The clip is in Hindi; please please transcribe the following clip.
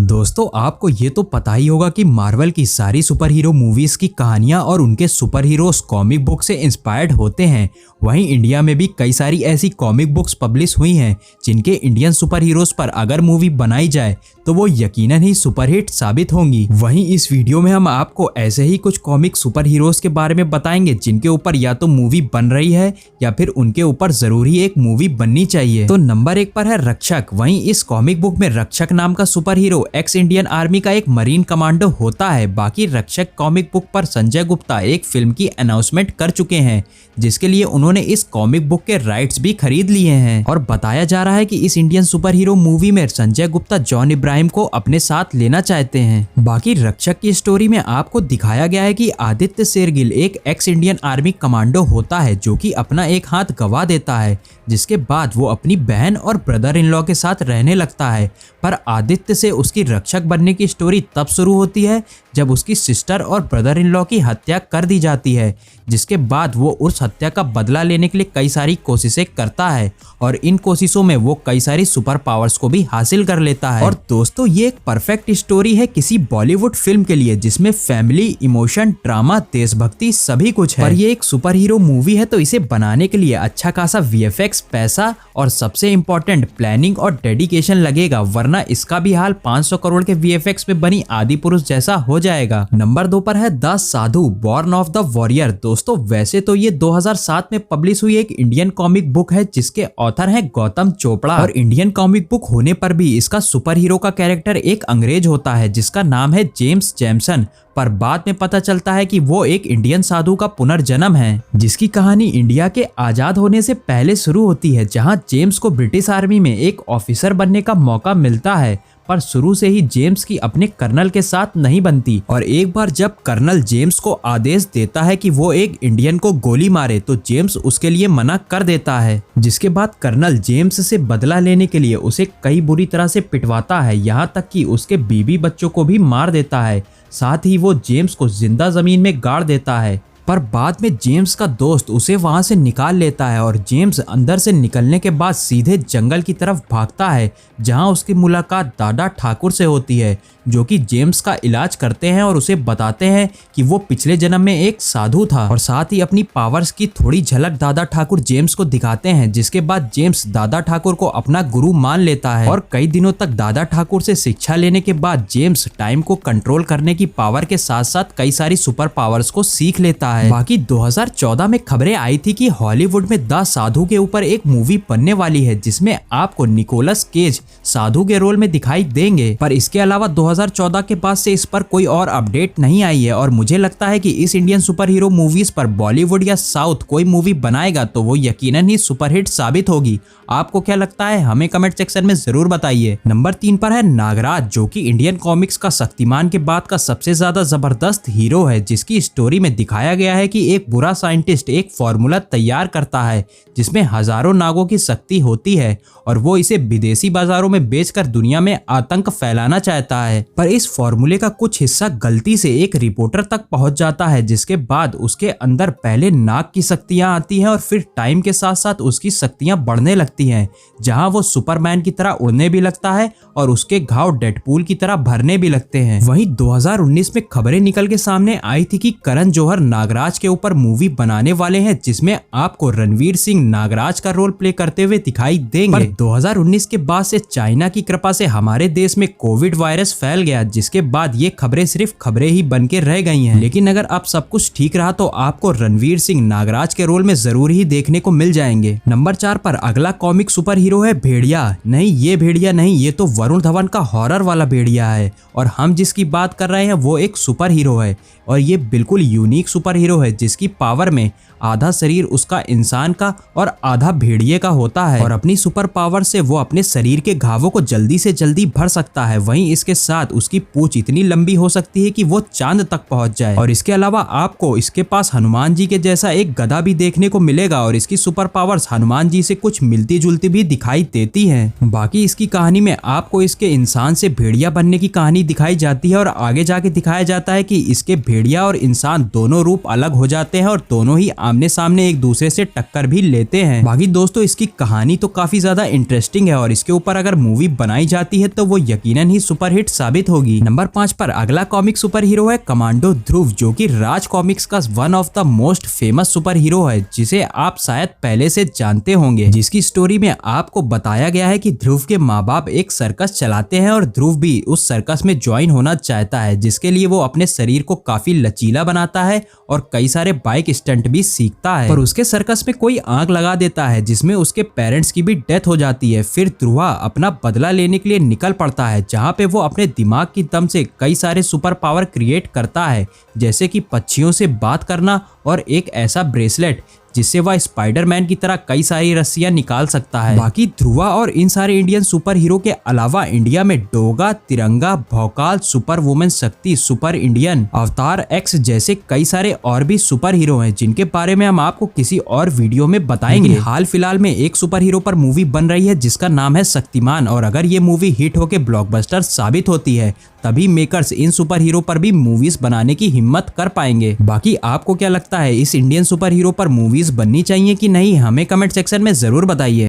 दोस्तों आपको ये तो पता ही होगा कि मार्वल की सारी सुपर हीरो मूवीज की कहानियां और उनके सुपर हीरोज कॉमिक बुक से इंस्पायर्ड होते हैं। वहीं इंडिया में भी कई सारी ऐसी कॉमिक बुक्स पब्लिश हुई हैं जिनके इंडियन सुपर हीरोज पर अगर मूवी बनाई जाए तो वो यकीनन ही सुपरहिट साबित होंगी। वहीं इस वीडियो में हम आपको ऐसे ही कुछ कॉमिक सुपर हीरोज के बारे में बताएंगे जिनके ऊपर या तो मूवी बन रही है या फिर उनके ऊपर जरूरी एक मूवी बननी चाहिए। तो नंबर 1 पर है रक्षक। वहीं इस कॉमिक बुक में रक्षक नाम का super hero x Indian army का एक मरीन कमांडो होता है। बाकी रक्षक कॉमिक बुक पर संजय गुप्ता एक फिल्म की अनाउंसमेंट कर चुके हैं जिसके लिए उन्होंने इस कॉमिक बुक के राइट्स भी खरीद लिए हैं और बताया जा रहा है कि इस इंडियन सुपर हीरो मूवी में संजय गुप्ता जॉन इब्राहिम को अपने साथ लेना चाहते हैं। बाकी रक्षक की स्टोरी में आपको दिखाया गया है कि आदित्य शेरगिल एक एक्स इंडियन आर्मी कमांडो होता है जो कि अपना एक हाथ गवा देता है, जिसके बाद वो अपनी बहन और ब्रदर इन लॉ के साथ रहने लगता है। पर आदित्य से उसकी रक्षक बनने की स्टोरी तब शुरू होती है जब उसकी सिस्टर और ब्रदर इन लॉ की हत्या कर दी जाती है, जिसके बाद वो उस हत्या का बदला लेने के लिए कई सारी कोशिशें करता है और इन कोशिशों में वो कई सारी सुपर पावर्स को भी हासिल कर लेता है। और दोस्तों ये एक परफेक्ट स्टोरी है किसी बॉलीवुड फिल्म के लिए जिसमें फैमिली, इमोशन, ड्रामा, देशभक्ति सभी कुछ है। पर ये एक सुपर हीरो मूवी है तो इसे बनाने के लिए अच्छा खासा वीएफएक्स, पैसा और सबसे इम्पोर्टेंट प्लानिंग और डेडिकेशन लगेगा, वरना इसका भी हाल 500 करोड़ के वीएफएक्स में बनी आदि पुरुष जैसा हो जाएगा। नंबर 2 पर है the Sadhu born of the warrior. दोस्तों वैसे तो ये 2007 में पब्लिश हुई एक इंडियन कॉमिक बुक है जिसके ऑथर है गौतम चोपड़ा और इंडियन कॉमिक बुक होने पर भी इसका सुपर हीरो का कैरेक्टर एक अंग्रेज होता है जिसका नाम है जेम्स जैमसन। पर बाद में पता चलता है कि वो एक इंडियन साधु का पुनर्जन्म है जिसकी कहानी इंडिया के आजाद होने से पहले शुरू होती है, जहां जेम्स को ब्रिटिश आर्मी में एक ऑफिसर बनने का मौका मिलता है। पर शुरू से ही जेम्स की अपने कर्नल के साथ नहीं बनती और एक बार जब कर्नल जेम्स को आदेश देता है कि वो एक इंडियन को गोली मारे तो जेम्स उसके लिए मना कर देता है, जिसके बाद कर्नल जेम्स से बदला लेने के लिए उसे कई बुरी तरह से पिटवाता है, यहाँ तक कि उसके बीवी बच्चों को भी मार देता है। साथ ही वो जेम्स को जिंदा जमीन में गाड़ देता है। पर बाद में जेम्स का दोस्त उसे वहां से निकाल लेता है और जेम्स अंदर से निकलने के बाद सीधे जंगल की तरफ भागता है जहां उसकी मुलाकात दादा ठाकुर से होती है जो कि जेम्स का इलाज करते हैं और उसे बताते हैं कि वो पिछले जन्म में एक साधु था और साथ ही अपनी पावर्स की थोड़ी झलक दादा ठाकुर जेम्स को दिखाते हैं, जिसके बाद जेम्स दादा ठाकुर को अपना गुरु मान लेता है और कई दिनों तक दादा ठाकुर से शिक्षा लेने के बाद जेम्स टाइम को कंट्रोल करने की पावर के साथ साथ कई सारी सुपर पावर्स को सीख लेता है। बाकी 2014 में खबरें आई थी कि हॉलीवुड में द साधु के ऊपर एक मूवी बनने वाली है जिसमें आपको निकोलस केज साधु के रोल में दिखाई देंगे, पर इसके अलावा 2014 के बाद से इस पर कोई और अपडेट नहीं आई है और मुझे लगता है कि इस इंडियन सुपर हीरो मूवीज पर बॉलीवुड या साउथ कोई मूवी बनाएगा तो वो यकीनन ही सुपरहिट साबित होगी। आपको क्या लगता है हमें कमेंट सेक्शन में जरूर बताइए। नंबर 3 पर है नागराज, जो कि इंडियन कॉमिक्स का शक्तिमान के बाद का सबसे ज्यादा जबरदस्त हीरो है, जिसकी स्टोरी में दिखाया गया है कि एक बुरा साइंटिस्ट एक फॉर्मूला तैयार करता है जिसमें हजारों नागों की शक्ति होती है और वो इसे विदेशी बाजारों में बेचकर दुनिया में आतंक फैलाना चाहता है। पर इस फॉर्मूले का कुछ हिस्सा गलती से एक रिपोर्टर तक पहुंच जाता है, जिसके बाद उसके अंदर पहले नाग की शक्तियां आती हैं और फिर टाइम के साथ साथ उसकी शक्तियां बढ़ने लगती हैं, जहां वो सुपरमैन की तरह उड़ने भी लगता है और उसके घाव डेडपूल की तरह भरने भी लगते हैं। वहीं 2019 में खबरें निकल के सामने आई थी कि करण जौहर नागराज के ऊपर मूवी बनाने वाले हैं जिसमें आपको रणवीर सिंह नागराज का रोल प्ले करते हुए दिखाई देंगे। पर 2019 के बाद से चाइना की कृपा से हमारे देश में कोविड वायरस फैल गया, जिसके बाद ये खबरें सिर्फ खबरें ही बन के रह गई हैं। लेकिन अगर अब सब कुछ ठीक रहा तो आपको रणवीर सिंह नागराज के रोल में जरूर ही देखने को मिल जाएंगे। नंबर 4 पर अगला कॉमिक सुपर हीरो है भेड़िया। नहीं, ये भेड़िया नहीं, ये तो वरुण धवन का हॉरर वाला भेड़िया है और हम जिसकी बात कर रहे हैं वो एक सुपर हीरो है और ये बिल्कुल यूनिक सुपर हीरो है जिसकी पावर में आधा शरीर उसका इंसान का और आधा भेड़िए का होता है और अपनी सुपर पावर से वो अपने शरीर के घावों को जल्दी से जल्दी भर सकता है। वहीं इसके साथ उसकी पूंछ इतनी लंबी हो सकती है कि वो चांद तक पहुंच जाए और इसके अलावा आपको इसके पास हनुमान जी के जैसा एक गदा भी देखने को मिलेगा और इसकी सुपर पावर्स हनुमान जी से कुछ मिलती जुलती भी दिखाई देती हैं। बाकी इसकी कहानी में आपको इसके इंसान से भेड़िया बनने की कहानी दिखाई जाती है और आगे जाके दिखाया जाता है कि इसके भेड़िया और इंसान दोनों रूप अलग हो जाते हैं और दोनों ही आमने सामने एक दूसरे से टक्कर भी लेते हैं। बाकी दोस्तों इसकी कहानी तो काफी ज्यादा इंटरेस्टिंग है और इसके ऊपर अगर मूवी बनाई जाती है तो वो यकीनन ही सुपरहिट साबित होगी। नंबर 5 पर अगला कॉमिक सुपर हीरो है कमांडो ध्रुव, जो कि राज कॉमिक्स का one of the most famous super hero है, जिसे आप शायद पहले से जानते होंगे। जिसकी स्टोरी में आपको बताया गया है कि ध्रुव के माँ बाप एक सर्कस चलाते हैं और ध्रुव भी उस सर्कस में ज्वाइन होना चाहता है, जिसके लिए वो अपने शरीर को काफी लचीला बनाता है और कई सारे बाइक स्टंट भी सीखता है। पर उसके सर्कस में कोई आग लगा देता है जिसमें उसके पेरेंट्स की भी डेथ हो जाती है। फिर ध्रुवा अपना बदला लेने के लिए निकल पड़ता है, जहाँ पे वो अपने दिमाग की दम से कई सारे सुपर पावर क्रिएट करता है, जैसे कि पक्षियों से बात करना और एक ऐसा ब्रेसलेट जिससे वह स्पाइडरमैन की तरह कई सारी रस्सियां निकाल सकता है। बाकी ध्रुवा और इन सारे इंडियन सुपर हीरो के अलावा इंडिया में डोगा, तिरंगा, भौकाल, सुपर वुमेन शक्ति, सुपर इंडियन, अवतार एक्स जैसे कई सारे और भी सुपर हीरो हैं, जिनके बारे में हम आपको किसी और वीडियो में बताएंगे। हाल फिलहाल में एक सुपर हीरो पर मूवी बन रही है जिसका नाम है शक्तिमान, और अगर ये मूवी हिट होके ब्लॉकबस्टर साबित होती है तभी मेकर्स इन सुपर हीरो पर भी मूवीज बनाने की हिम्मत कर पाएंगे। बाकी आपको क्या लगता है, इस इंडियन सुपर हीरो पर मूवीज बननी चाहिए कि नहीं, हमें कमेंट सेक्शन में जरूर बताइए।